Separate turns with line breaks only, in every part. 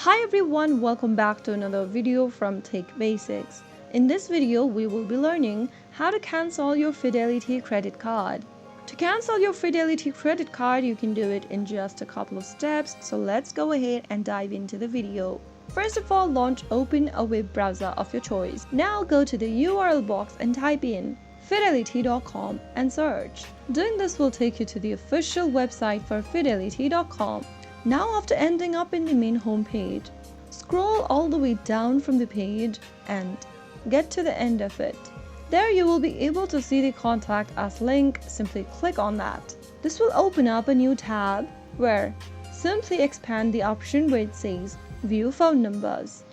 Hi everyone, welcome back to another video from Tech Basics. In this video, we will be learning how to cancel your Fidelity credit card. To cancel your Fidelity credit card, you can do it in just a couple of steps, so let's go ahead and dive into the video. First of all, open a web browser of your choice. Now go to the URL box and type in fidelity.com and search. Doing this will take you to the official website for fidelity.com. Now after ending up in the main home page, scroll all the way down from the page and get to the end of it. There you will be able to see the contact us link. Simply click on that. This will open up a new tab where simply expand the option where it says view phone numbers.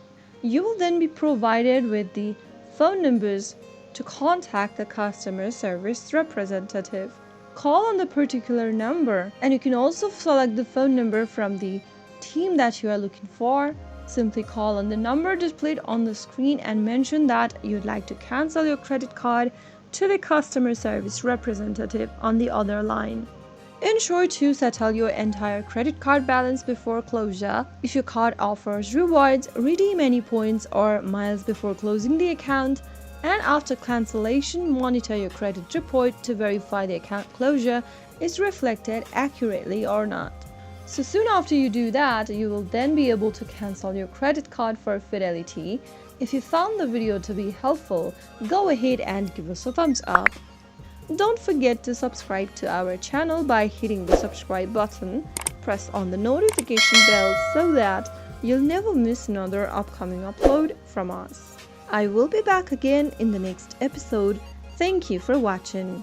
You will then be provided with the phone numbers to contact the customer service representative. Call on the particular number, and you can also select the phone number from the team that you are looking for. Simply call on the number displayed on the screen and mention that you'd like to cancel your credit card to the customer service representative on the other line. Ensure to settle your entire credit card balance before closure. If your card offers rewards, redeem any points or miles before closing the account. And after cancellation, monitor your credit report to verify the account closure is reflected accurately or not. So soon after you do that, you will then be able to cancel your credit card for Fidelity. If you found the video to be helpful, go ahead and give us a thumbs up. Don't forget to subscribe to our channel by hitting the subscribe button. Press on the notification bell so that you'll never miss another upcoming upload from us. I will be back again in the next episode. Thank you for watching.